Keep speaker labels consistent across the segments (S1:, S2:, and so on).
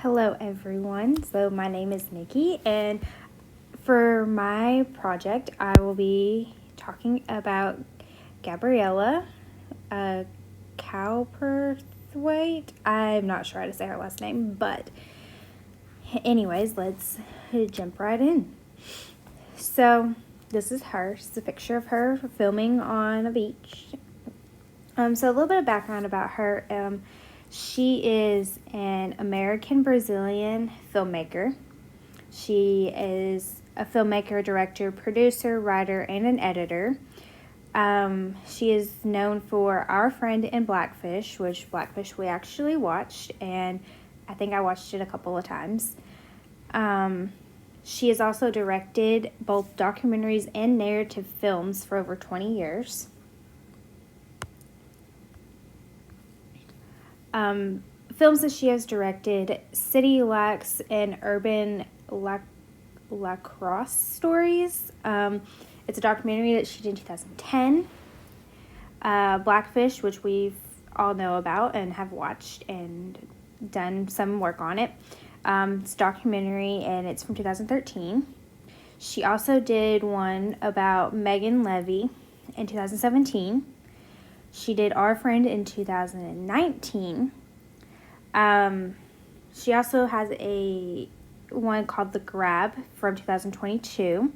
S1: Hello everyone, so my name is Nikki, and for my project I will be talking about Gabriela Cowperthwaite. I'm not sure how to say her last name, but anyways, let's jump right in. So this is her. It's a picture of her filming on a beach. So a little bit of background about her. She is an American-Brazilian filmmaker. She is a filmmaker, director, producer, writer, and an editor. She is known for Our Friend in Blackfish, which Blackfish we actually watched, and I think I watched it a couple of times. She has also directed both documentaries and narrative films for over 20 years. Films that she has directed: City Lacks and Urban Lacrosse Stories. It's a documentary that she did in 2010. Blackfish, which we all know about and have watched and done some work on it. It's a documentary and it's from 2013. She also did one about Megan Levy in 2017. She did Our Friend in 2019. She also has a one called The Grab from 2022.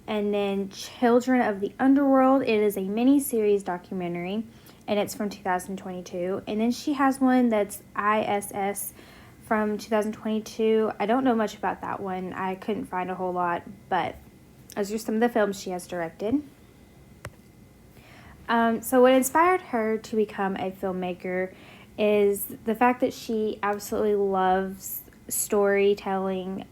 S1: And then Children of the Underworld. It is a mini-series documentary, and it's from 2022. And then she has one that's ISS from 2022. I don't know much about that one. I couldn't find a whole lot, but those are some of the films she has directed. So what inspired her to become a filmmaker is the fact that she absolutely loves storytelling,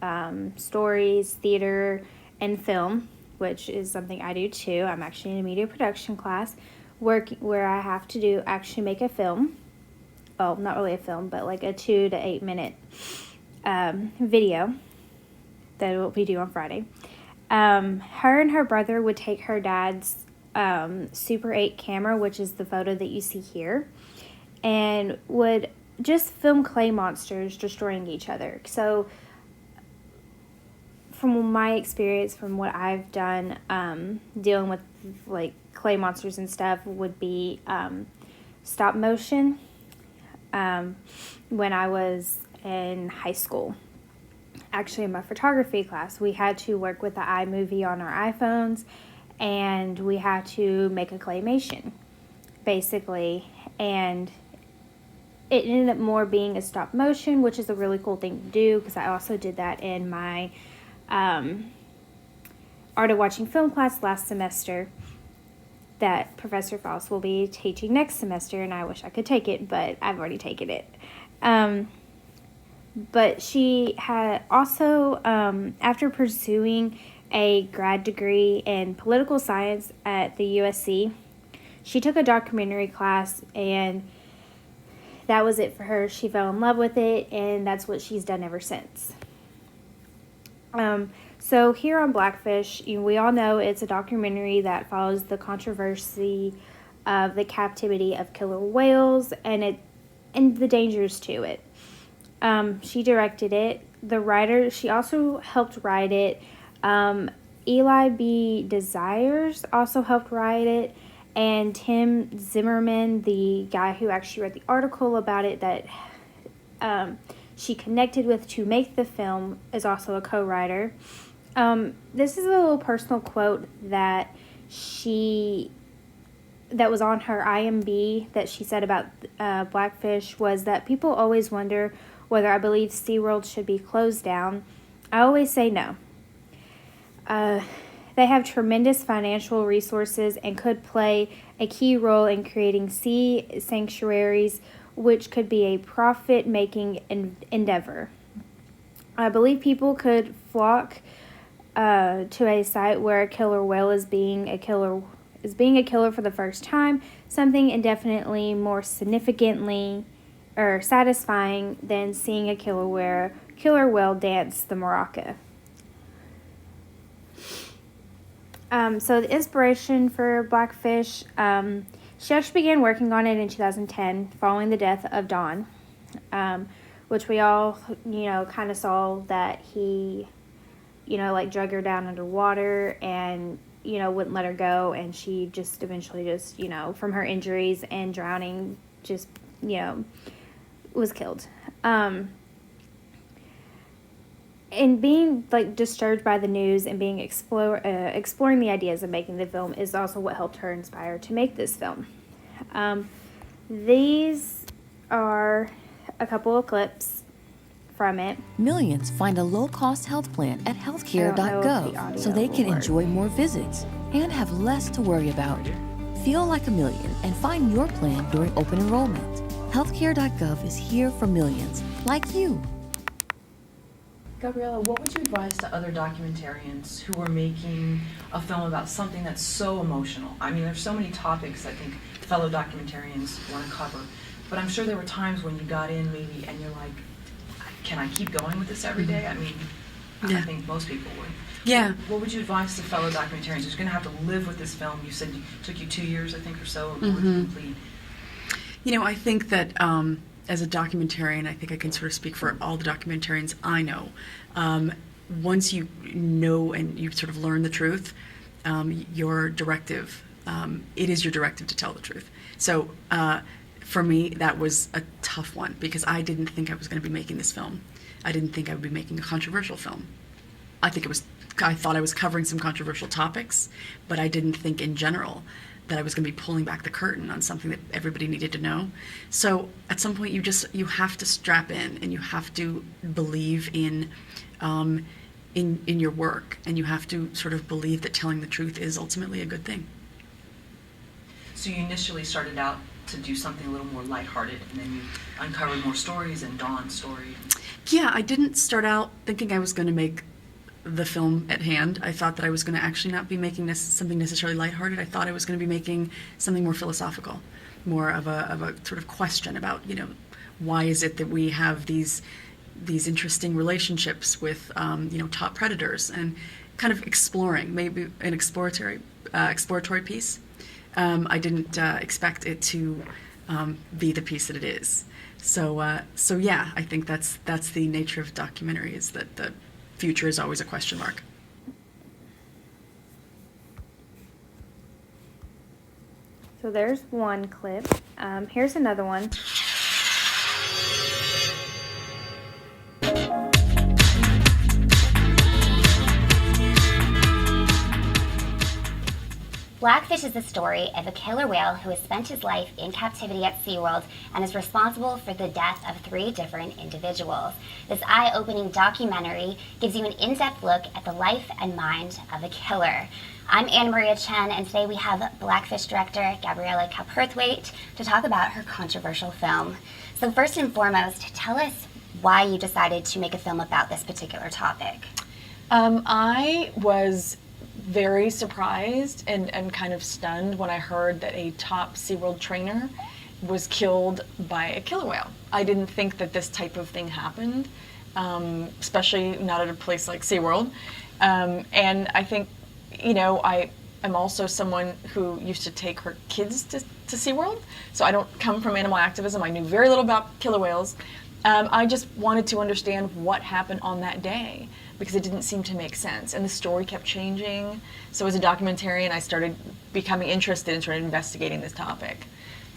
S1: stories, theater, and film, which is something I do too. I'm actually in a media production class where I have to actually make a film. Well, not really a film, but like a 2 to 8 minute video that we do on Friday. Her and her brother would take her dad's Super 8 camera, which is the photo that you see here, and would just film clay monsters destroying each other. So from my experience, from what I've done dealing with like clay monsters and stuff, would be stop motion. When I was in high school, actually in my photography class, we had to work with the iMovie on our iPhones, and we had to make a claymation, basically, and it ended up more being a stop motion, which is a really cool thing to do, because I also did that in my Art of Watching Film class last semester that Professor Faust will be teaching next semester, and I wish I could take it, but I've already taken it. But she had also, after pursuing a grad degree in political science at the USC, she took a documentary class, and that was it for her. She fell in love with it, and that's what she's done ever since. So here on Blackfish, we all know it's a documentary that follows the controversy of the captivity of killer whales and the dangers to it. She directed it. She also helped write it. Eli B. Desires also helped write it, and Tim Zimmerman, the guy who actually read the article about it that she connected with to make the film, is also a co-writer. This is a little personal quote that was on her IMB that she said about Blackfish, was that people always wonder whether I believe SeaWorld should be closed down. I always say no. They have tremendous financial resources and could play a key role in creating sea sanctuaries, which could be a profit-making endeavor. I believe people could flock to a site where a killer whale is being a killer for the first time, something indefinitely more significantly or satisfying than seeing a killer whale dance the maraca. So the inspiration for Blackfish, she actually began working on it in 2010 following the death of Dawn, which we all, kind of saw that he, like drug her down underwater and, wouldn't let her go. And she just eventually just, from her injuries and drowning, just, was killed. And being like disturbed by the news and being exploring the ideas of making the film is also what helped her inspire to make this film. These are a couple of clips from it.
S2: Millions find a low-cost health plan at healthcare.gov so they can enjoy more visits and have less to worry about. Feel like a million and find your plan during open enrollment. Healthcare.gov is here for millions like you.
S3: Gabriela, what would you advise to other documentarians who are making a film about something that's so emotional? I mean, there's so many topics I think fellow documentarians want to cover, but I'm sure there were times when you got in maybe and you're like, can I keep going with this every day? I mean,
S4: Yeah.
S3: I think most people would.
S4: Yeah.
S3: What would you advise to fellow documentarians who's going to have to live with this film? You said it took you 2 years, I think, or so, to complete.
S4: You know, I think that as a documentarian, I think I can sort of speak for all the documentarians I know. Once you know and you sort of learn the truth, your directive, it is your directive to tell the truth. So for me, that was a tough one because I didn't think I was going to be making this film. I didn't think I would be making a controversial film. I thought I was covering some controversial topics, but I didn't think in general that I was going to be pulling back the curtain on something that everybody needed to know. So at some point you have to strap in and you have to believe in your work, and you have to sort of believe that telling the truth is ultimately a good thing.
S3: So you initially started out to do something a little more lighthearted, and then you uncovered more stories and Dawn's story.
S4: Yeah, I didn't start out thinking I was going to make the film at hand. I thought that I was going to actually not be making something necessarily lighthearted. I thought I was going to be making something more philosophical, more of a sort of question about, why is it that we have these interesting relationships with, top predators, and kind of exploring, maybe an exploratory piece. I didn't expect it to be the piece that it is. So yeah, I think that's the nature of documentary, is that the future is always a question mark.
S1: So there's one clip. Here's another one.
S5: Blackfish is the story of a killer whale who has spent his life in captivity at SeaWorld and is responsible for the death of 3 different individuals. This eye-opening documentary gives you an in-depth look at the life and mind of a killer. I'm Anna Maria Chen, and today we have Blackfish director Gabriela Cowperthwaite to talk about her controversial film. So first and foremost, tell us why you decided to make a film about this particular topic.
S6: I was very surprised and kind of stunned when I heard that a top SeaWorld trainer was killed by a killer whale. I didn't think that this type of thing happened, especially not at a place like SeaWorld. And I think, I'm also someone who used to take her kids to SeaWorld, so I don't come from animal activism. I knew very little about killer whales. I just wanted to understand what happened on that day, because it didn't seem to make sense, and the story kept changing. So as a documentarian, I started becoming interested and started investigating this topic.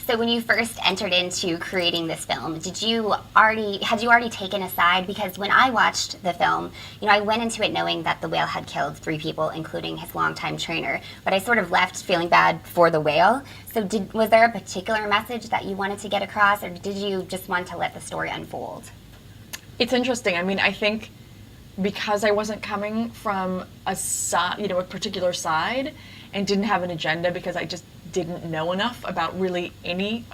S5: So when you first entered into creating this film, had you already taken a side? Because when I watched the film, I went into it knowing that the whale had killed 3 people, including his longtime trainer, but I sort of left feeling bad for the whale. So was there a particular message that you wanted to get across, or did you just want to let the story unfold?
S6: It's interesting. I mean, I think because I wasn't coming from a particular side and didn't have an agenda, because I just didn't know enough about really any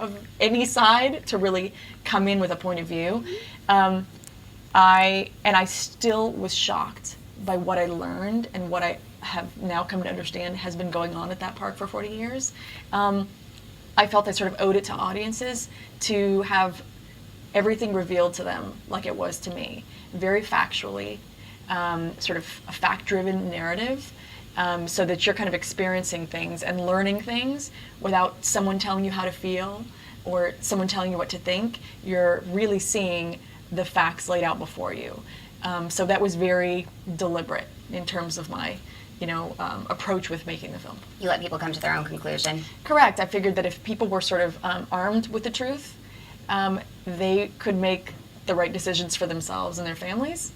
S6: side to really come in with a point of view. I still was shocked by what I learned and what I have now come to understand has been going on at that park for 40 years. I felt I sort of owed it to audiences to have everything revealed to them like it was to me, very factually, sort of a fact-driven narrative. So that you're kind of experiencing things and learning things without someone telling you how to feel or someone telling you what to think. You're really seeing the facts laid out before you. So that was very deliberate in terms of my, approach with making the film.
S5: You let people come to their own conclusion.
S6: Correct. I figured that if people were sort of armed with the truth, they could make the right decisions for themselves and their families.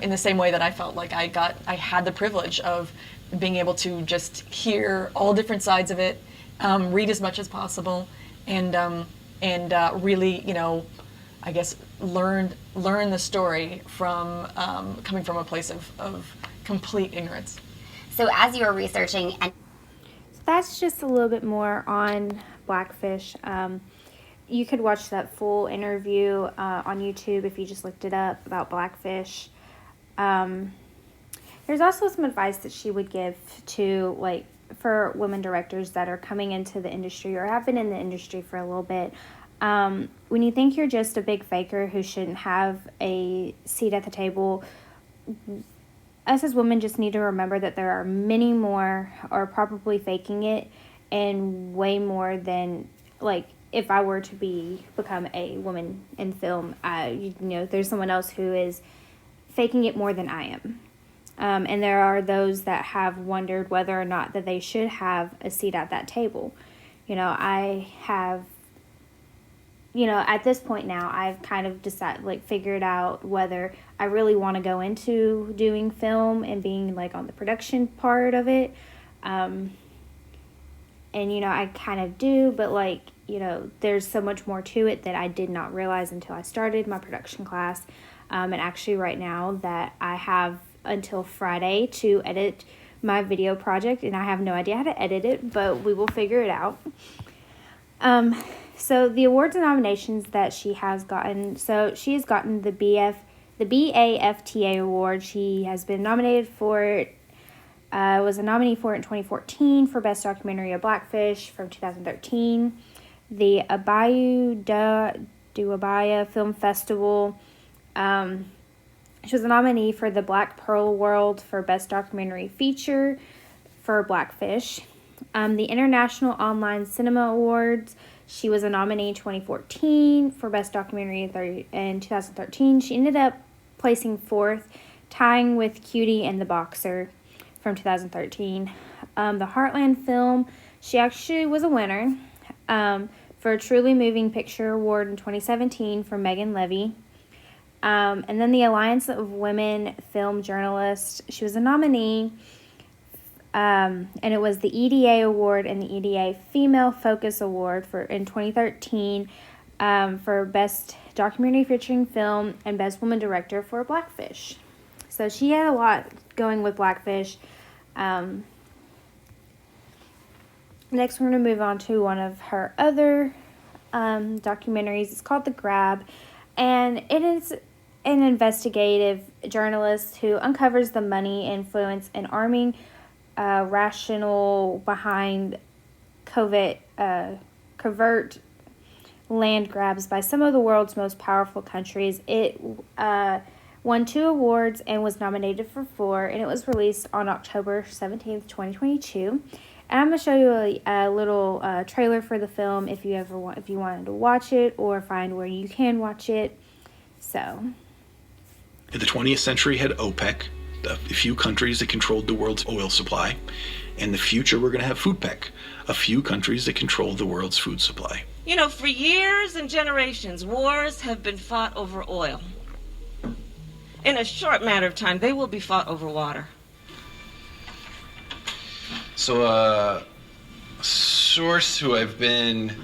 S6: In the same way that I felt like I had the privilege of being able to just hear all different sides of it, read as much as possible, and really, I guess learn the story from coming from a place of complete ignorance.
S5: So as you were researching, and
S1: So that's just a little bit more on Blackfish. You could watch that full interview on YouTube if you just looked it up about Blackfish. There's also some advice that she would give to, like, for women directors that are coming into the industry or have been in the industry for a little bit. When you think you're just a big faker who shouldn't have a seat at the table, us as women just need to remember that there are many more are probably faking it, and way more than, like, if I were to become a woman in film, there's someone else who is faking it more than I am. And there are those that have wondered whether or not that they should have a seat at that table. I have, at this point now, I've kind of figured out whether I really want to go into doing film and being, like, on the production part of it. And, I kind of do, but, like, there's so much more to it that I did not realize until I started my production class. And actually right now that I have until Friday to edit my video project, and I have no idea how to edit it, but we will figure it out. So the awards and nominations that she has gotten, so she has gotten the BAFTA award. She has been nominated for it, was a nominee for it in 2014 for Best Documentary of Blackfish from 2013. The Duabaya Film Festival. She was a nominee for the Black Pearl Award for Best Documentary Feature for Blackfish. The International Online Cinema Awards, she was a nominee in 2014 for Best Documentary in 2013. She ended up placing 4th, tying with Cutie and the Boxer from 2013. The Heartland film, she actually was a winner for a Truly Moving Picture Award in 2017 for Megan Levy. And then the Alliance of Women Film Journalists, she was a nominee, and it was the EDA Award and the EDA Female Focus Award in 2013 for Best Documentary Featuring Film and Best Woman Director for Blackfish. So she had a lot going with Blackfish. Next, we're going to move on to one of her other documentaries. It's called The Grab, and it is an investigative journalist who uncovers the money, influence, and arming rationale behind covert land grabs by some of the world's most powerful countries. It won 2 awards and was nominated for 4, and it was released on October 17th, 2022. And I'm going to show you a little trailer for the film if you wanted to watch it or find where you can watch it. So,
S7: in the 20th century had OPEC, the few countries that controlled the world's oil supply. In the future, we're going to have FoodPec, a few countries that control the world's food supply.
S8: For years and generations, wars have been fought over oil. In a short matter of time, they will be fought over water.
S9: So a source who I've been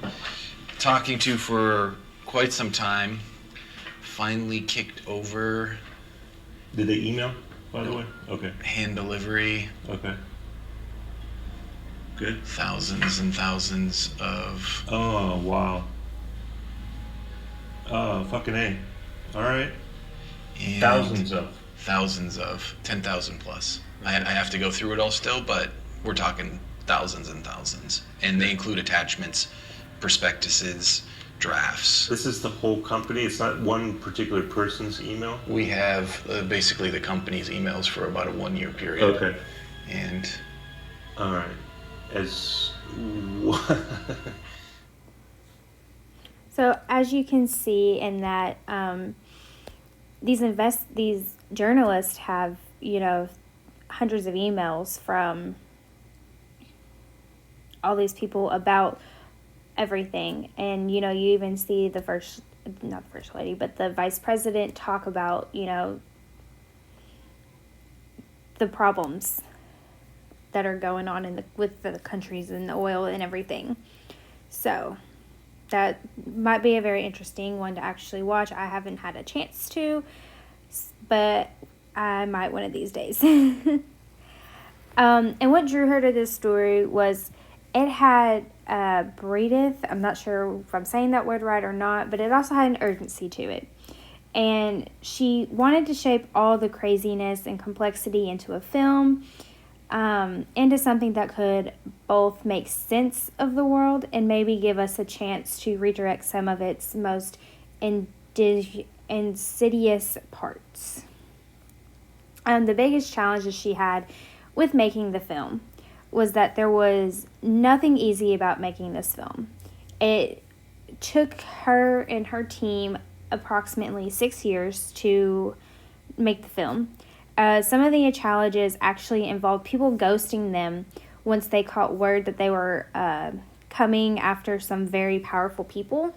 S9: talking to for quite some time finally kicked over.
S10: Did they email, by the way? Okay.
S9: Hand delivery.
S10: Okay. Good.
S9: Thousands and thousands of...
S10: Oh, wow. Oh, fucking A. All right.
S9: And thousands of 10,000 plus. I have to go through it all still, but we're talking thousands and thousands. And they include attachments, prospectuses, drafts.
S10: This is the whole company? It's not one particular person's email?
S9: We have basically the company's emails for about a 1-year period.
S10: Okay.
S9: And...
S10: All right.
S1: So as you can see in that these journalists have, hundreds of emails from all these people about everything. And, you even see not the first lady, but the vice president talk about, the problems that are going on with the countries and the oil and everything. So that might be a very interesting one to actually watch. I haven't had a chance to, but I might one of these days. And what drew her to this story was it had breatheth. I'm not sure if I'm saying that word right or not, but it also had an urgency to it. And she wanted to shape all the craziness and complexity into a film, into something that could both make sense of the world and maybe give us a chance to redirect some of its most insidious parts. The biggest challenges she had with making the film was that there was nothing easy about making this film. It took her and her team approximately 6 years to make the film. Some of the challenges actually involved people ghosting them once they caught word that they were coming after some very powerful people.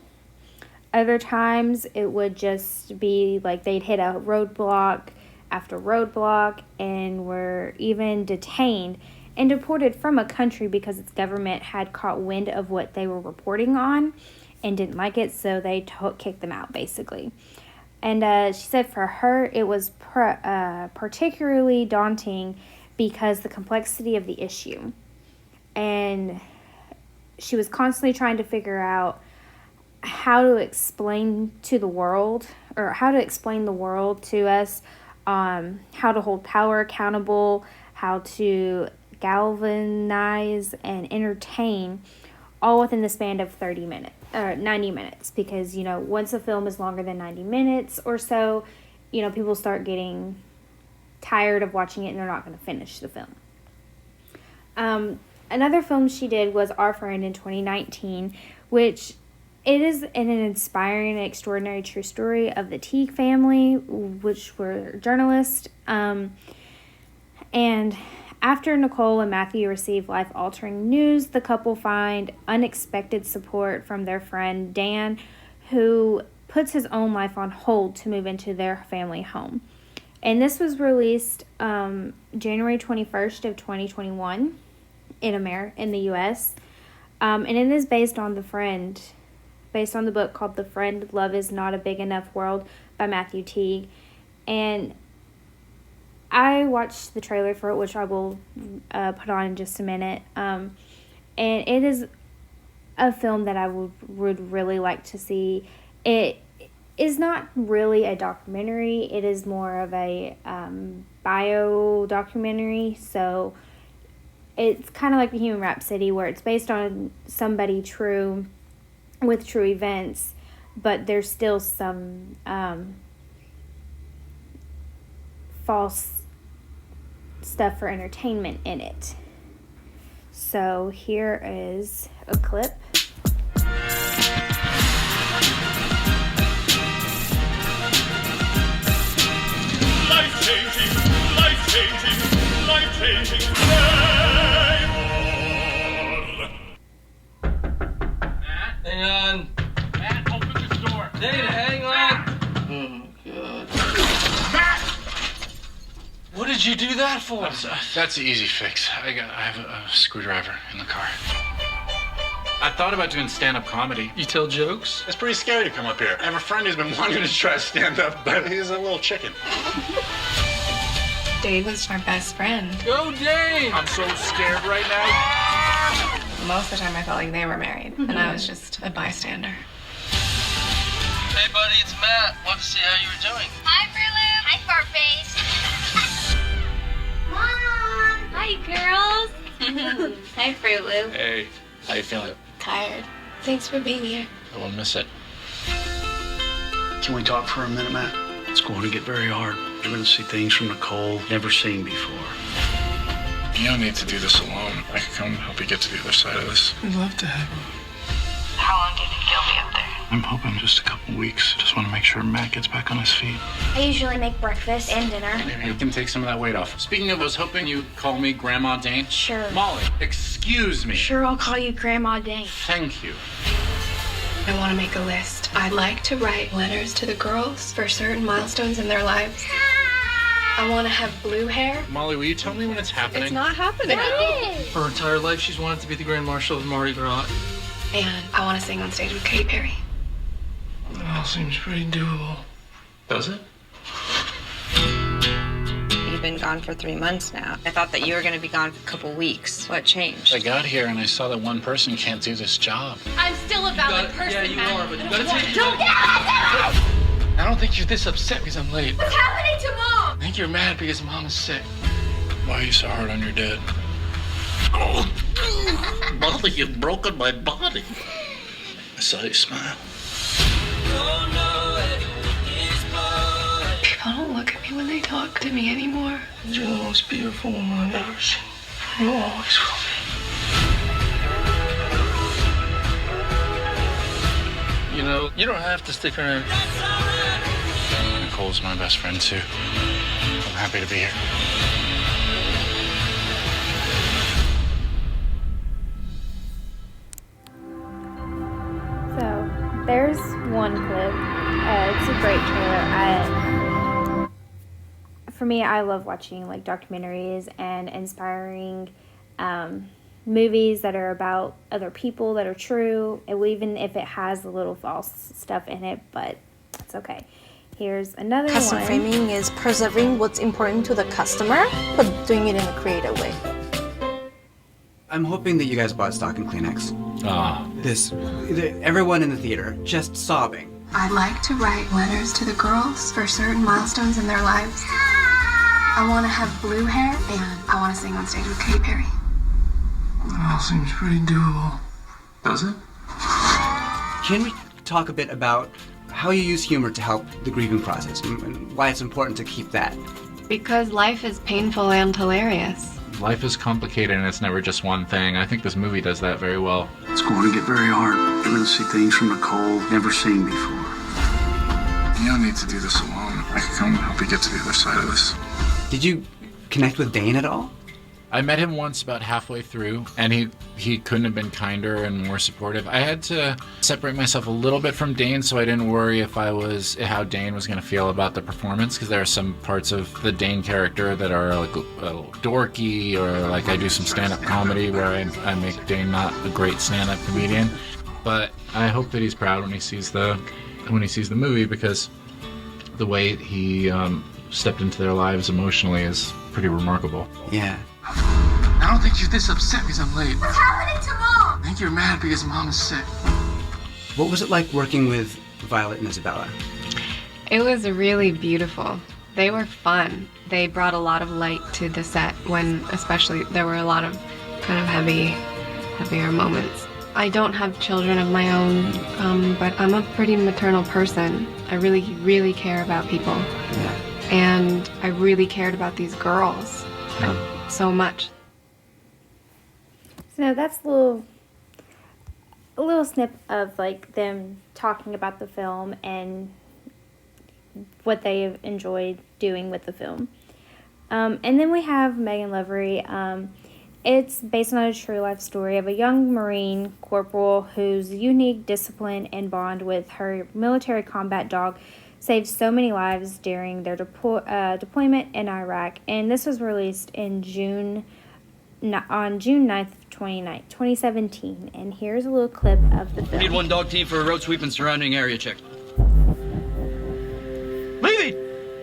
S1: Other times it would just be like they'd hit a roadblock after roadblock and were even detained and deported from a country because its government had caught wind of what they were reporting on and didn't like it, so they kicked them out, basically. And she said for her, it was particularly daunting because the complexity of the issue. And she was constantly trying to figure out how to explain to the world, or how to explain the world to us, how to hold power accountable, how to galvanize and entertain, all within the span of 90 minutes, because, once a film is longer than 90 minutes or so, people start getting tired of watching it and they're not going to finish the film. Another film she did was Our Friend in 2019, which it is an inspiring and extraordinary true story of the Teague family, which were journalists. And after Nicole and Matthew receive life-altering news, the couple find unexpected support from their friend Dan, who puts his own life on hold to move into their family home. And this was released January 21st of 2021 in the U.S. And it is based on the book called The Friend, Love Is Not a Big Enough World by Matthew Teague. And I watched the trailer for it, which I will put on in just a minute. And it is a film that I would really like to see. It is not really a documentary. It is more of a bio documentary. So it's kind of like Bohemian Rhapsody, where it's based on somebody true with true events, but there's still some false stuff for entertainment in it. So here is a clip.
S11: Life-changing, life-changing, life-changing.
S12: Matt, hang on. Matt, open the door. Dana, hang on. Oh, God. Matt! What did you do that for?
S13: That's the easy fix. I have a screwdriver in the car. I thought about doing stand-up comedy.
S12: You tell jokes?
S13: It's pretty scary to come up here. I have a friend who's been wanting to try stand-up, but he's a little chicken.
S14: Dave was our best friend.
S12: Go Dave! I'm so scared right now.
S14: Most of the time I felt like they were married, and I was just a bystander.
S12: Hey buddy, it's Matt. Want to see how you were doing.
S15: Hi, Fruit. Hi, Fartface. Mom! Hi, girls. Hi, Fruit Loop.
S13: Hey, how you feeling?
S14: Tired. Thanks for being here.
S13: I won't miss it.
S7: Can we talk for a minute, Matt? It's going to get very hard. You're going to see things from Nicole never seen before.
S13: You don't need to do this alone. I can come help you get to the other side of this.
S12: I'd love to have you.
S14: How long do you think you'll be up there?
S13: I'm hoping just a couple weeks. Just want to make make sure Matt gets back on his feet.
S16: I usually make breakfast and dinner.
S13: Maybe you can take some of that weight off. Speaking of, I was hoping you'd call me Grandma Dane.
S16: Sure.
S13: Molly, excuse me.
S16: Sure, I'll call you Grandma Dane.
S13: Thank you.
S14: I want to make a list. I'd like to write letters to the girls for certain milestones in their lives. I want to have blue hair.
S13: Molly, will you tell me when it's happening?
S14: It's not happening.
S12: Her entire life, she's wanted to be the Grand Marshal of Mardi Gras.
S14: And I want to sing on stage with Katy Perry.
S12: It all seems pretty doable.
S9: Does it?
S17: You've been gone for 3 months now. I thought that you were going to be gone for a couple weeks. What changed?
S13: I got here and I saw that one person can't do this job.
S15: I'm still a valid person,
S12: Yeah, you
S15: Matt.
S12: are, but you gotta take
S15: Don't get out of
S12: I don't think you're this upset because I'm late.
S15: What's happening to Mom?
S12: I think you're mad because Mom is sick.
S13: Why are you so hard on your dad?
S12: Molly, you've broken my body.
S13: I saw you smile.
S14: People don't look at me when they talk to me anymore.
S12: You're the most beautiful woman I've ever seen. You always will be. You know, you don't have to stick around.
S13: Nicole's my best friend, too. I'm happy to be here.
S1: So there's one clip. It's a great trailer. For me, I love watching like documentaries and inspiring movies that are about other people that are true, and even if it has a little false stuff in it, but it's okay. Here's another
S18: Custom
S1: one.
S18: framing is preserving what's important to the customer, but doing it in a creative way.
S19: I'm hoping that you guys bought stock in Kleenex. Everyone in the theater just sobbing.
S14: I'd like to write letters to the girls for certain milestones in their lives. I want to have blue hair, and I want to sing on stage with Katy Perry.
S12: It all seems pretty doable.
S9: Does it?
S19: Can we talk a bit about how you use humor to help the grieving process and why it's important to keep that?
S14: Because life is painful and hilarious.
S13: Life is complicated and it's never just one thing. I think this movie does that very well.
S20: It's going to get very hard. You're going to see things from Nicole never seen before.
S13: You don't need to do this alone. I can come help you get to the other side of this.
S19: Did you connect with Dane at all?
S13: I met him once about halfway through, and he couldn't have been kinder and more supportive. I had to separate myself a little bit from Dane so I didn't worry if how Dane was going to feel about the performance, because there are some parts of the Dane character that are like a little dorky, or like I do some stand-up comedy where I make Dane not a great stand-up comedian. But I hope that he's proud when he sees the movie, because the way he stepped into their lives emotionally is pretty remarkable.
S19: Yeah.
S12: I don't think you're this upset because I'm late.
S15: What's happening to Mom?
S12: I think you're mad because Mom is sick.
S19: What was it like working with Violet and Isabella?
S14: It was really beautiful. They were fun. They brought a lot of light to the set when especially there were a lot of kind of heavier moments. I don't have children of my own, but I'm a pretty maternal person. I really, really care about people.
S19: Yeah.
S14: And I really cared about these girls so much.
S1: So that's a little snip of like them talking about the film and what they enjoyed doing with the film. And then we have Megan Levery. It's based on a true life story of a young Marine corporal whose unique discipline and bond with her military combat dog saved so many lives during their deployment in Iraq. And this was released in June 9th, 2017. And here's a little clip of the
S21: We
S1: film.
S21: need one dog team for a road sweep and surrounding area check. Levy!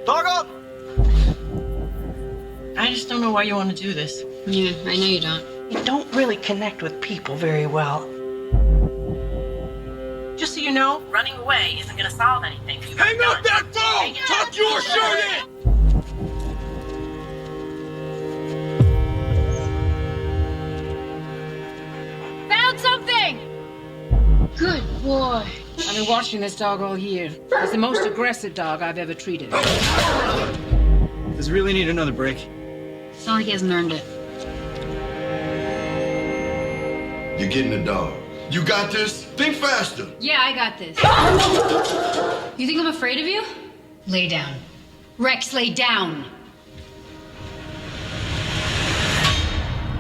S21: Dog up!
S22: I just don't know why you want to do this.
S17: Yeah, I know you don't.
S22: You don't really connect with people very well. Just so you know, running away isn't going to solve anything.
S11: Hang up that phone! Tuck your shirt in!
S15: Found something!
S23: Good boy. I've been watching this dog all year. It's the most aggressive dog I've ever treated.
S21: Does he really need another break?
S17: It's not like he hasn't earned it.
S24: You're getting a dog. You got this? Think faster.
S23: Yeah, I got this.
S2: You think I'm afraid of you? Lay down. Rex, lay down.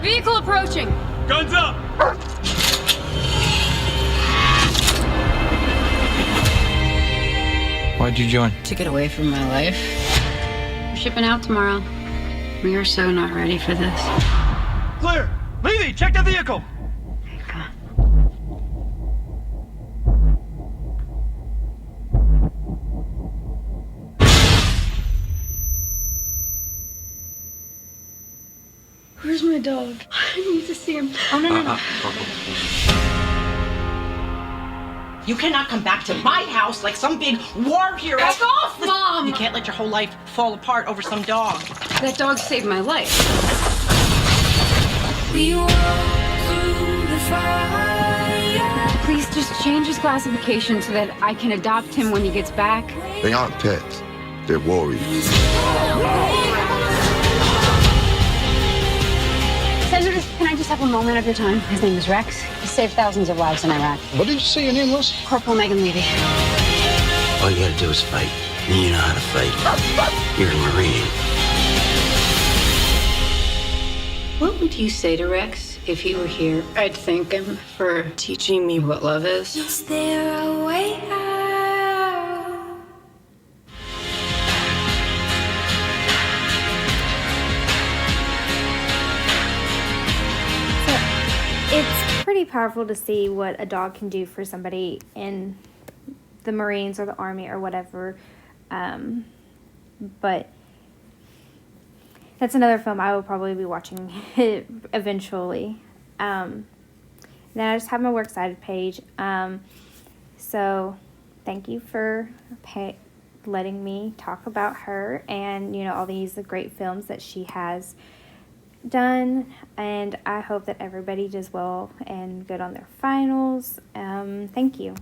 S2: Vehicle approaching.
S11: Guns up!
S3: Why'd you join?
S2: To get away from my life. We're shipping out tomorrow. We are so not ready for this.
S11: Clear! Levy, check the vehicle!
S16: Where's my dog? I need to see him. Oh, no.
S22: You cannot come back to my house like some big war hero.
S2: Back off, Mom!
S22: You can't let your whole life fall apart over some dog.
S2: That dog saved my life.
S4: We walk through the fire.
S2: Please just change his classification so that I can adopt him when he gets back.
S24: They aren't pets. They're warriors.
S2: Senator, can I just have a moment of your time? His name is Rex. He saved thousands of lives in Iraq.
S3: What did you say your name was?
S2: Corporal Megan Levy.
S25: All you gotta do is fight. And you know how to fight. You're a Marine.
S2: What would you say to Rex if he were here? I'd thank him for teaching me what love is.
S4: Is there a way out?
S1: It's pretty powerful to see what a dog can do for somebody in the Marines or the Army or whatever. But that's another film I will probably be watching eventually. Then I just have my works cited page. So thank you for letting me talk about her and, you know, all these great films that she has done. And I hope that everybody does well and good on their finals. Thank you.